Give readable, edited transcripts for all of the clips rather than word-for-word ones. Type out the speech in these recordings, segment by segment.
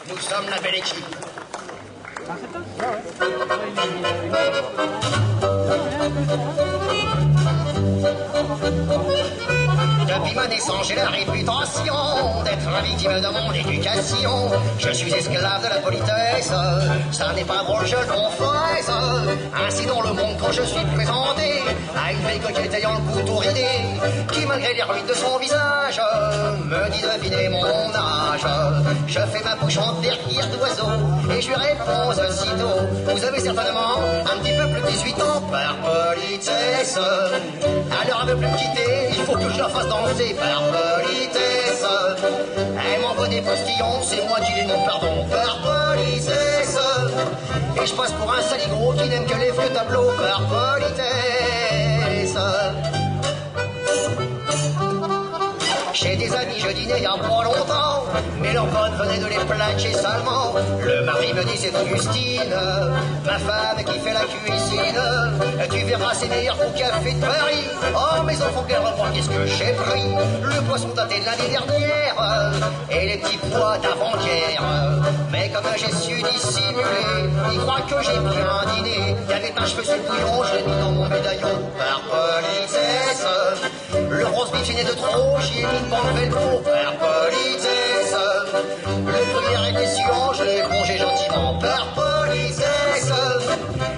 Nous sommes la belle équipe. Depuis ma naissance, j'ai la réputation d'être la victime de mon éducation. Je suis esclave de la politesse, ça n'est pas drôle, je le confesse. Ainsi dans le monde, quand je suis présenté à une belle coquette ayant le cou tout ridé, qui malgré les ruines de son visage me dit de vider mon âge. Je fais ma bouche en derrière d'oiseau et je lui réponds aussitôt: vous avez certainement un petit peu plus de 18 ans par politesse. Alors elle veut plus me quitter, il faut que je la fasse danser par politesse. Elle m'envoie des postillons, c'est moi qui les demande pardon par politesse. Et je passe pour un saligo qui n'aime que les vieux tableaux par politesse. Chez des amis, je dînais il y a pas longtemps, mais leur pote venait de les plaquer salement. Le mari me dit: c'est Augustine, ma femme qui fait la cuisine. Tu verras, c'est meilleur qu'au café de Paris. Oh, mes enfants, quel repas, qu'est-ce que j'ai pris! Le poisson daté de l'année dernière et les petits pois d'avant-hier. Mais comme j'ai su dissimuler, ils croient que j'ai bien dîné. Il y avait un cheveu sur le bouillon, je l'ai mis dans mon médaillon par politesse. Le rose beef de trop, j'y ai mis une bande velcro par politesse. Le gruyère était suant, je l'ai rongé gentiment par politesse.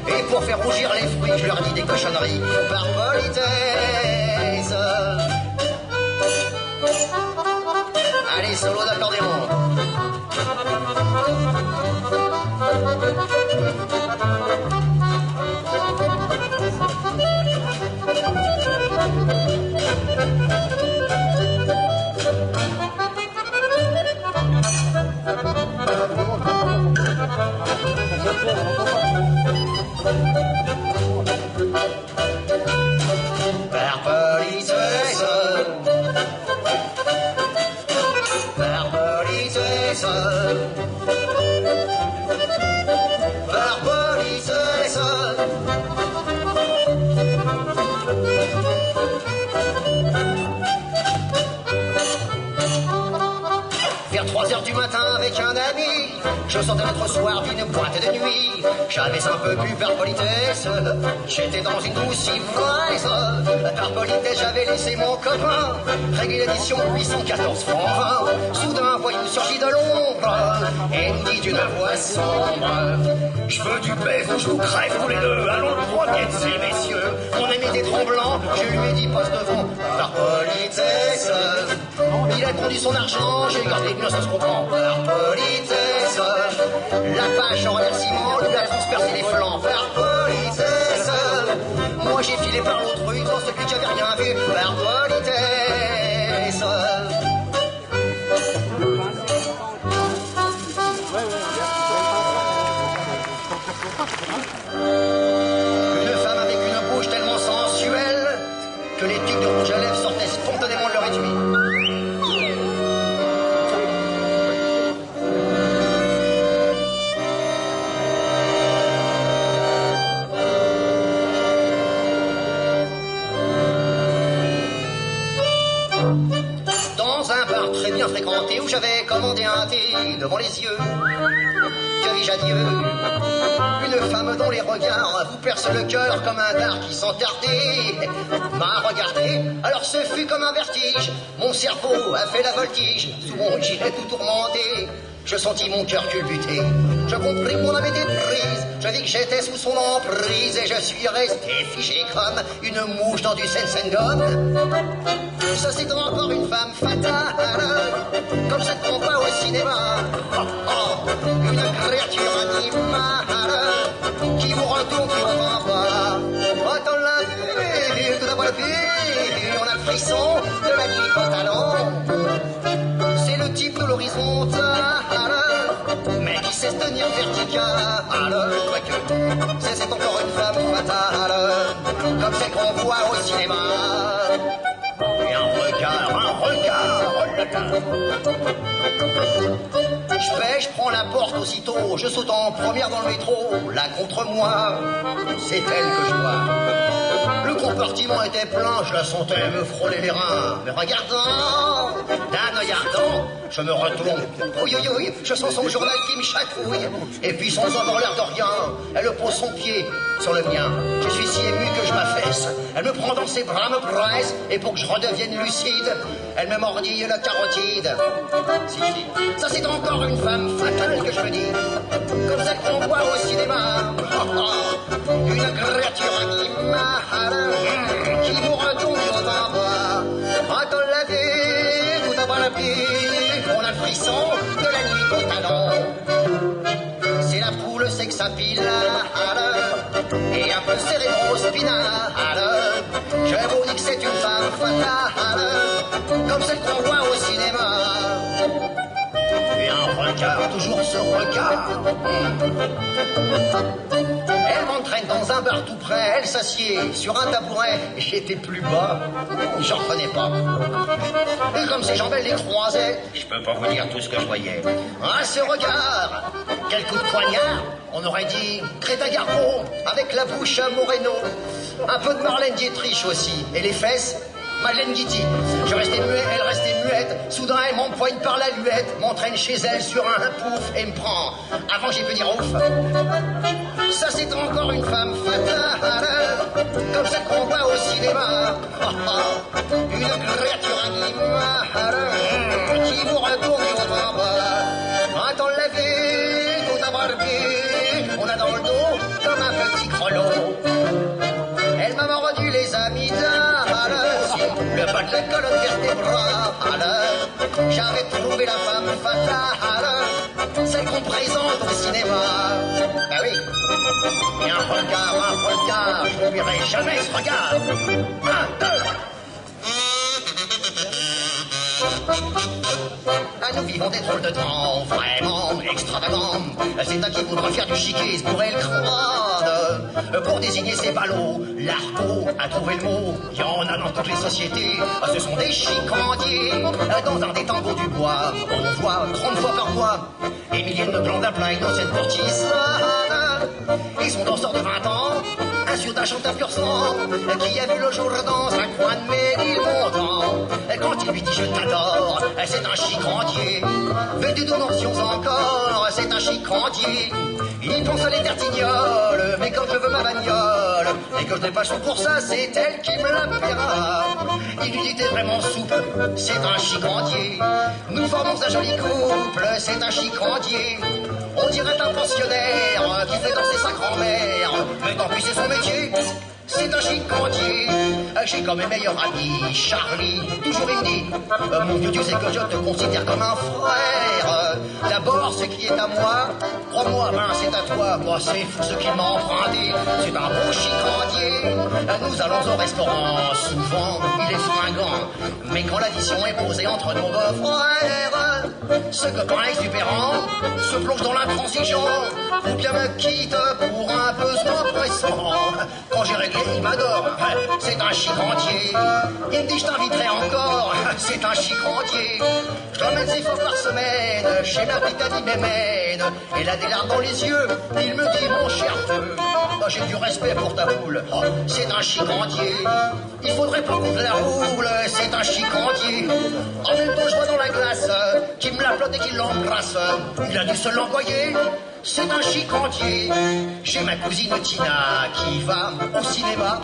Et pour faire rougir les fruits, je leur dis des cochonneries par politesse. Allez, solo d'accordéon. Par politesse, par politesse, par politesse. Vers 3h du matin avec un ami, je sortais l'autre soir d'une boîte de nuit. J'avais un peu bu par politesse, j'étais dans une douce ivresse. Par politesse, j'avais laissé mon copain régler l'édition 814 francs 20. Soudain, un voyou surgit de l'ombre et nous dit d'une voix sombre: je veux du bœuf ou je vous crève tous les deux. Allons le premier de ces messieurs. Mon ami était tremblant, je lui ai dit: passe devant par politesse. Il a tendu son argent, j'ai gardé une innocence comprend par politesse. La page en remerciement lui a transpercé les flancs par politesse. Moi j'ai filé par l'autre rue dans celui qui avait rien vu par politesse. Une femme avec une bouche tellement sensuelle que les pics de rouge à lèvres sortaient spontanément de leur étui. Dans un bar très bien fréquenté où j'avais commandé un thé, devant les yeux, que vis-je à Dieu? Une femme dont les regards vous percent le cœur comme un dard qui sans tarder m'a regardé. Alors ce fut comme un vertige, mon cerveau a fait la voltige, sous mon gilet tout tourmenté. Je sentis mon cœur culbuté, je compris mon âme était prise, je vis que j'étais sous son emprise et je suis resté figé comme une mouche dans du Sensengum. Ça c'est encore une femme fatale, comme cette qu'on voit au cinéma. Oh, oh, une créature animale qui vous retourne, qui vous renvoie. Quand on l'a vu, tout d'abord le pied, on a le frisson de la nuit pantalon. C'est le type de l'horizontale, mais qui sait se tenir verticale. Quoique, c'est encore une femme fatale, comme celle qu'on voit au cinéma. Et un regard, Je paie, je prends la porte aussitôt, je saute en première dans le métro. Là contre moi, c'est elle que je vois. Le compartiment était plein, je la sentais me frôler les reins. Mais regardant, d'un œil ardent, je me retourne. Oui, oui, oui, je sens son journal qui me chatouille. Et puis sans avoir l'air de rien, elle pose son pied sur le mien. Je suis si ému que je m'affaisse. Elle me prend dans ses bras, me presse. Et pour que je redevienne lucide, elle me mordille la carotide. Si, si, ça c'est encore une femme fatale que je me dis. Comme celle qu'on voit au cinéma. Une créature animale qui vous retourne au bas. Quand on l'a vu, tout avoir la pied, on a le frisson de la nuit qu'au talon. C'est la poule sex apilale et un peu cérébro-spinale. Je vous dis que c'est une femme fatale, comme celle qu'on voit au cinéma. Et un regard, toujours ce regard. Elle m'entraîne dans un bar tout près, elle s'assied sur un tabouret. J'étais plus bas, j'en revenais pas. Et comme ses jambes, elle les croisait, je peux pas vous dire tout ce que je voyais. Ah, ce regard, quel coup de poignard, on aurait dit Greta Garbo, avec la bouche à Moreno. Un peu de Marlène Dietrich aussi, et les fesses, Madeleine Guity. Je restais muet, elle restait muette. Soudain, elle m'empoigne par la luette, m'entraîne chez elle sur un pouf et me prend. Avant, j'ai pu dire ouf. Ça, c'est encore une femme fatale, comme celle qu'on voit au cinéma. Une créature animale qui vous retourne au bas. Quand on l'a vu, tout a barbé, on a dans le dos comme un petit grelot. Elle m'a mordu les amygdales, le bas de la colonne vertébrale. J'avais trouvé la femme fatale, celle qu'on présente au cinéma. Ben oui, et un regard, je n'oublierai jamais ce regard. Un, deux. Ah, nous vivons des drôles de temps, vraiment extravagants. C'est un qui voudra faire du chiquet, se bourrer le crâne. Pour désigner ces ballots, l'argot a trouvé le mot. Il y en a dans toutes les sociétés, ce sont des chicandiers. Dans un des tambours du bois, on voit 30 fois par mois des milliers de glandes à plein innocentes pour tisane. Ils sont danseurs de 20 ans, sûr d'un chanteur pur sang, qui a vu le jour dans un coin de Ménilmontant. Quand il lui dit je t'adore, c'est un chicandier. Vêtu de mentions encore, c'est un chicandier. Il pense à l'étertignoles, mais quand je veux ma bagnole, et que je n'ai pas le son pour ça, c'est elle qui me la paiera. Il lui dit t'es vraiment souple, c'est un chicandier. Nous formons un joli couple, c'est un chicandier. On dirait un pensionnaire qui fait danser sa grand-mère, mais tant pis c'est son métier, c'est un chicandier. J'ai comme mes meilleurs amis, Charlie, toujours il me dit mon vieux Dieu c'est que je te considère comme un frère. D'abord ce qui est à moi, crois-moi, ben c'est à toi. Moi c'est fou ce qu'il m'a emprunté, c'est un beau chicandier. Nous allons au restaurant, souvent il est fringant, mais quand l'addition est posée entre nos beaux-frères, ce copain exubérant se plonge dans l'intransigeant, ou bien me quitte pour un besoin pressant. Quand j'ai réglé, il m'adore, c'est un chicandier. Il me dit je t'inviterai encore, c'est un chicandier. Je l'emmène 6 fois par semaine chez ma petite amie Mémène. Elle a des larmes dans les yeux, il me dit mon cher feu, j'ai du respect pour ta poule, c'est un chicandier. Il faudrait pas qu'on la roule, c'est un chicandier. En même temps je vois dans la glace qui me la flotte et qui l'embrasse. Il a dû se l'envoyer, c'est un chicandier. J'ai ma cousine Tina qui va au cinéma.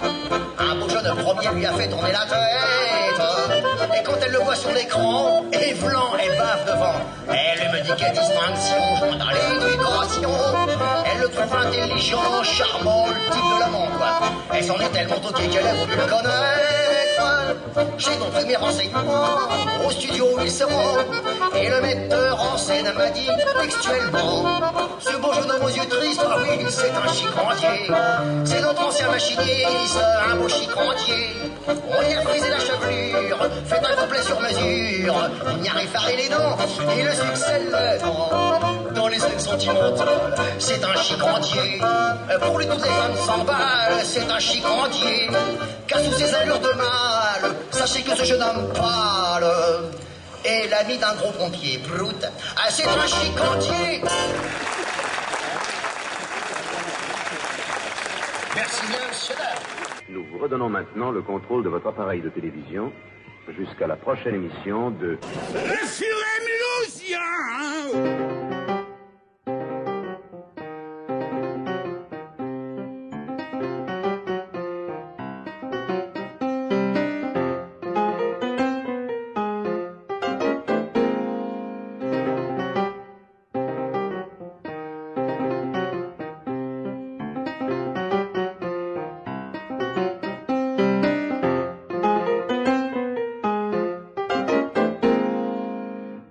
Un beau jeune premier lui a fait tourner la tête. Et quand elle le voit sur l'écran, et vlan, elle bave devant. Elle me dit quelle distinction, je dans l'éducation. Elle le trouve intelligent, charmant, le type de l'amant, quoi. Elle s'en est tellement toquée qu'elle a voulu le connaître. J'ai donc pris mes renseignements au studio où il se rend. Et le metteur en scène m'a dit textuellement, ce beau jeune homme aux yeux tristes, ah oui, c'est un chicandier. C'est notre ancien machiniste, un beau chicandier. On y a frisé la chevelure, fait un couplet sur mesure. On y a réparé les dents, et le succès le temps. Dans les scènes sentimentales, c'est un chicandier. Pour lui toutes les femmes s'emballent, c'est un chicandier. Car sous ses allures de mâle, sachez que ce jeune homme pâle Et l'ami d'un gros pompier, brute. Ah, c'est un chicantier. Merci bien, monsieur. Nous vous redonnons maintenant le contrôle de votre appareil de télévision jusqu'à la prochaine émission de... Le Furet Mulhousien.